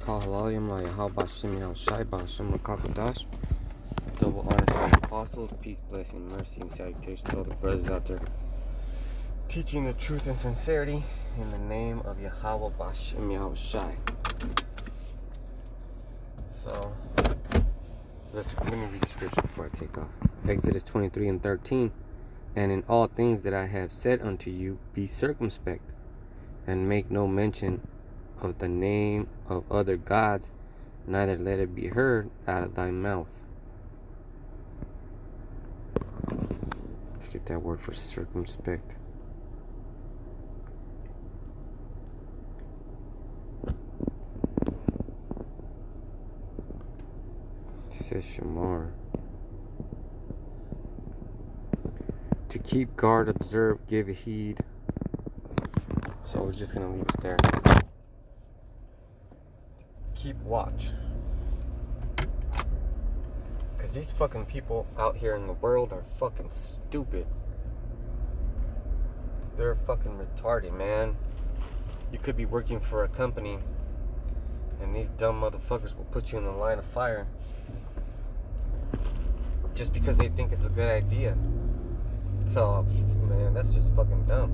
Call Halalim La Yahal Bashim Yahal Shai Bashim Makafadash. Double honor to the apostles, peace, blessing, mercy, and salutation to all the brothers out there teaching the truth and sincerity in the name of Yahweh Bashim Yahal Shai. So, let me read the scripture before I take off. Exodus 23:13. And in all things that I have said unto you, be circumspect, and make no mention of the name of other gods, neither let it be heard out of thy mouth. Let's get that word for circumspect. It says shamar. To keep guard, observe, give heed. So we're just gonna leave it there. Keep watch. Because these fucking people out here in the world are fucking stupid. They're fucking retarded, man. You could be working for a company and these dumb motherfuckers will put you in the line of fire just because they think it's a good idea. So, man, that's just fucking dumb.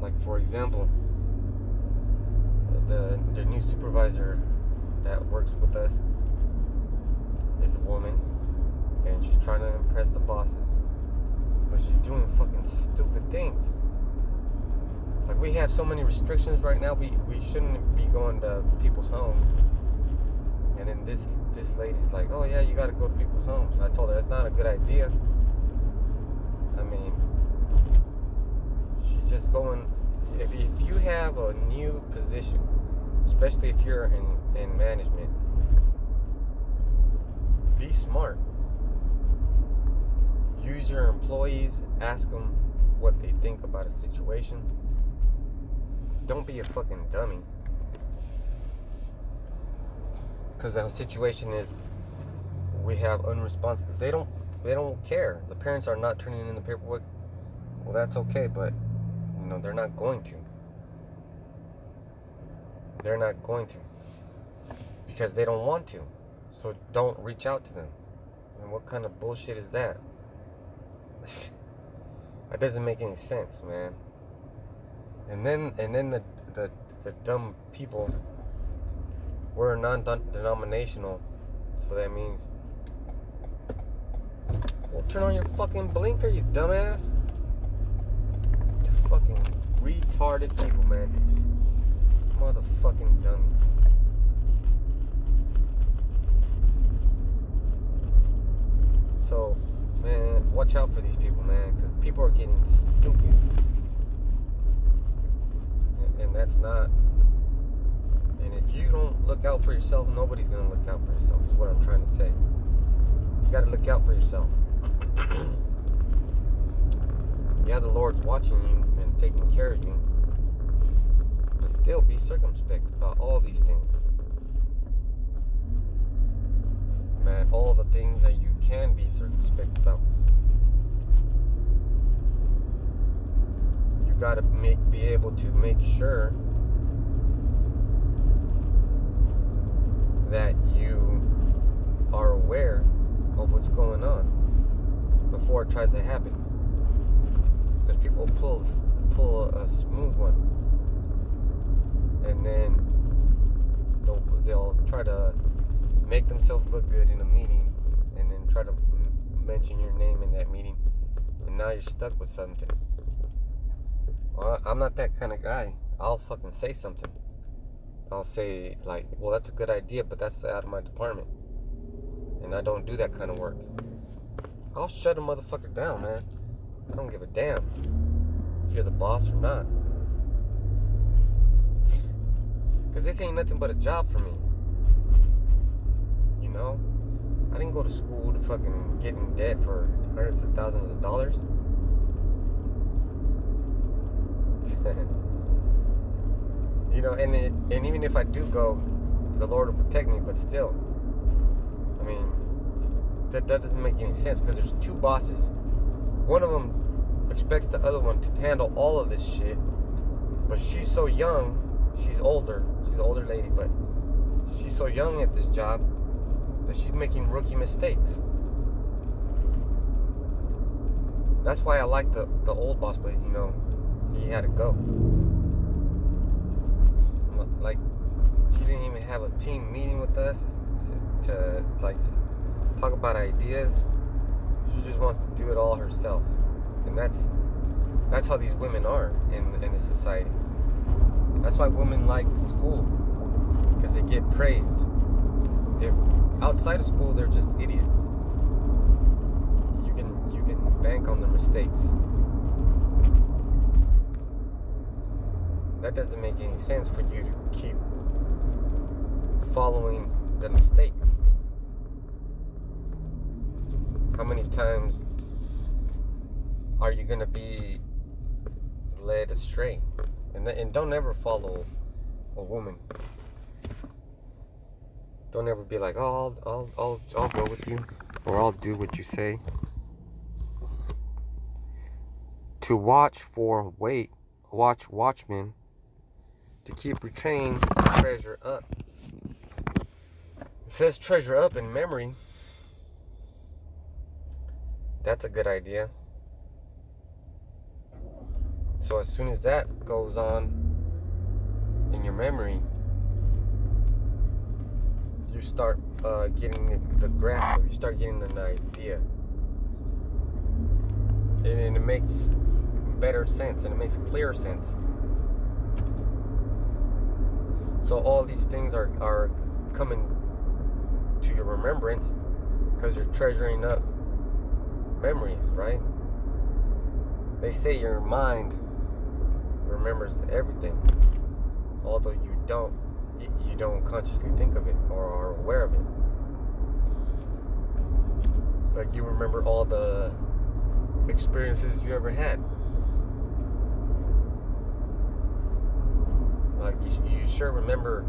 Like, for example, the new supervisor that works with us is a woman, and she's trying to impress the bosses, but she's doing fucking stupid things. Like, we have so many restrictions right now, we shouldn't be going to people's homes. And then this lady's like, oh yeah, you gotta go to people's homes. I told her that's not a good idea. I mean, she's just going. If you have a new position, especially if you're in management, be smart. Use your employees, ask them what they think about a situation. Don't be a fucking dummy. Because the situation is, we have unresponsive. They don't care. The parents are not turning in the paperwork. Well, that's okay, but they're not going to. They're not going to. Because they don't want to. So don't reach out to them. I mean, what kind of bullshit is that? That doesn't make any sense, man. And then the dumb people, we're non-denominational, so that means, well, turn on your fucking blinker, you dumbass. Fucking retarded people, man. They're just motherfucking dummies. So, man, watch out for these people, man, because people are getting stupid. And that's not. And if you don't look out for yourself, nobody's going to look out for yourself, is what I'm trying to say. You got to look out for yourself. Yeah, the Lord's watching you and taking care of you, but still be circumspect about all these things. Man, all the things that you can be circumspect about. You gotta be able to make sure that you are aware of what's going on before it tries to happen. Because people pull a smooth one, and then they'll try to make themselves look good in a meeting, and then try to mention your name in that meeting, and now you're stuck with something. Well, I'm not that kind of guy. I'll fucking say something. I'll say, like, well, that's a good idea, but that's out of my department, and I don't do that kind of work. I'll shut a motherfucker down, man. I don't give a damn if you're the boss or not. Because this ain't nothing but a job for me. I didn't go to school to fucking get in debt for hundreds of thousands of dollars. And even if I do go, the Lord will protect me, but still. I mean, that doesn't make any sense, because there's two bosses. One of them expects the other one to handle all of this shit, but she's so young, she's older, she's an older lady, but she's so young at this job that she's making rookie mistakes. That's why I like the old boss, but he had to go. Like, she didn't even have a team meeting with us to like talk about ideas. She just wants to do it all herself, and that's how these women are in this society. That's why women like school, because they get praised. If outside of school, they're just idiots. You can bank on their mistakes. That doesn't make any sense for you to keep following the mistake. How many times are you gonna be led astray? And don't ever follow a woman. Don't ever be like, oh, I'll go with you, or I'll do what you say. To watch watchmen, to keep retaining treasure up. It says treasure up in memory. That's a good idea. So as soon as that goes on in your memory, you start getting the grasp of it. You start getting an idea. And it makes better sense, and it makes clearer sense. So all these things are coming to your remembrance because you're treasuring up memories, right? They say your mind remembers everything, although you don't consciously think of it or are aware of it. Like, you remember all the experiences you ever had. Like, you sure remember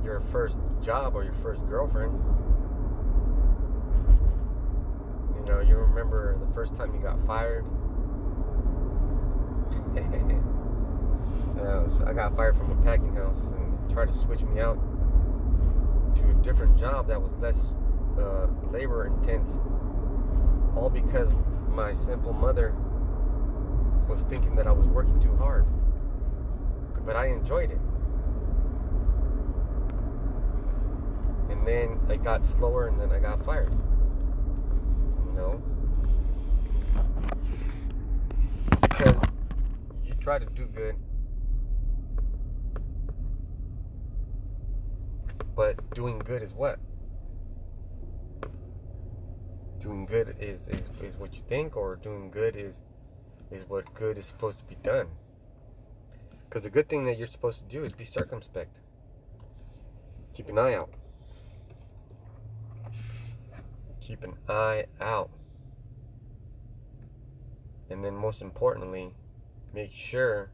your first job or your first girlfriend. You remember the first time you got fired. So I got fired from a packing house and tried to switch me out to a different job that was less labor intense, all because my simple mother was thinking that I was working too hard. But I enjoyed it. And then it got slower, and then I got fired. Because you try to do good, but doing good is what? Doing good is what you think, or doing good is what good is supposed to be done. Because the good thing that you're supposed to do is be circumspect. Keep an eye out. Keep an eye out. And then most importantly, make sure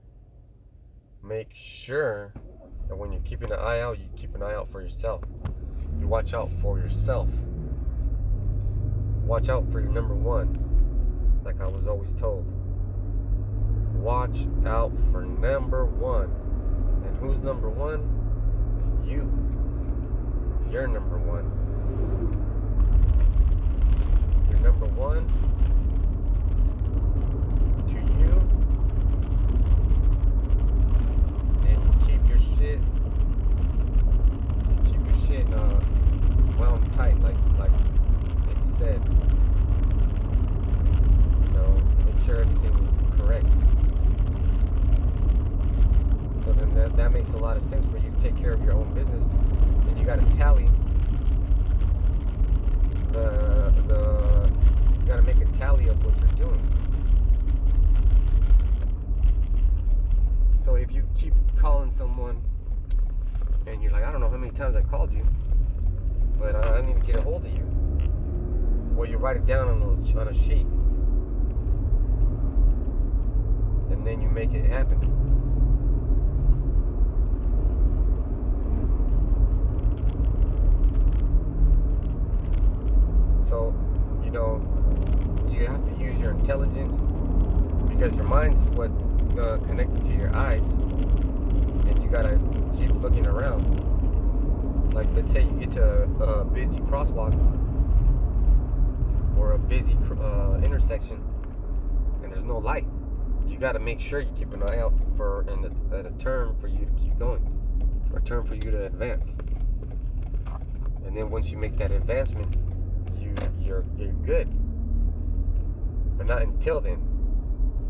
that when you're keeping an eye out, you keep an eye out for yourself. You watch out for yourself. Watch out for your number one, like I was always told. Watch out for number one. And who's number one? You. You're number one. You're number one to you. And you keep your shit wound tight, like it said. Make sure everything is correct. So then that makes a lot of sense for you to take care of your own business. And you got to tally you got to make a tally of what you're doing. So if you keep calling someone and you're like, I don't know how many times I called you, but I need to get a hold of you. Well, you write it down on a sheet, and then you make it happen. So, you have to use your intelligence, because your mind's what's connected to your eyes, and you gotta keep looking around. Like, let's say you get to a busy crosswalk or a busy intersection and there's no light. You got to make sure you keep an eye out for a turn for you to keep going, or a turn for you to advance. And then once you make that advancement, you're good. But not until then,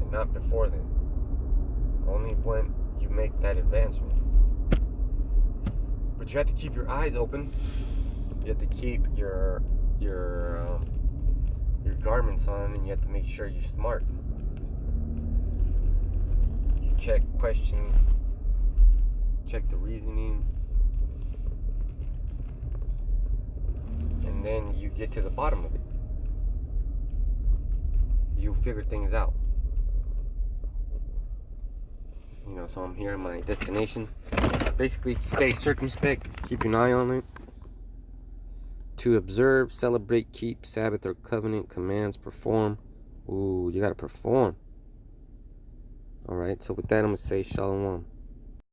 and not before then. Only when you make that advancement. But you have to keep your eyes open. You have to keep your garments on, and you have to make sure you're smart. You check questions, check the reasoning, and then you get to the bottom of it. You figure things out. You know, so I'm here at my destination. Basically, stay circumspect, keep an eye on it. To observe, celebrate, keep, Sabbath or covenant, commands, perform. Ooh, you gotta perform. Alright, so with that, I'm gonna say Shalom.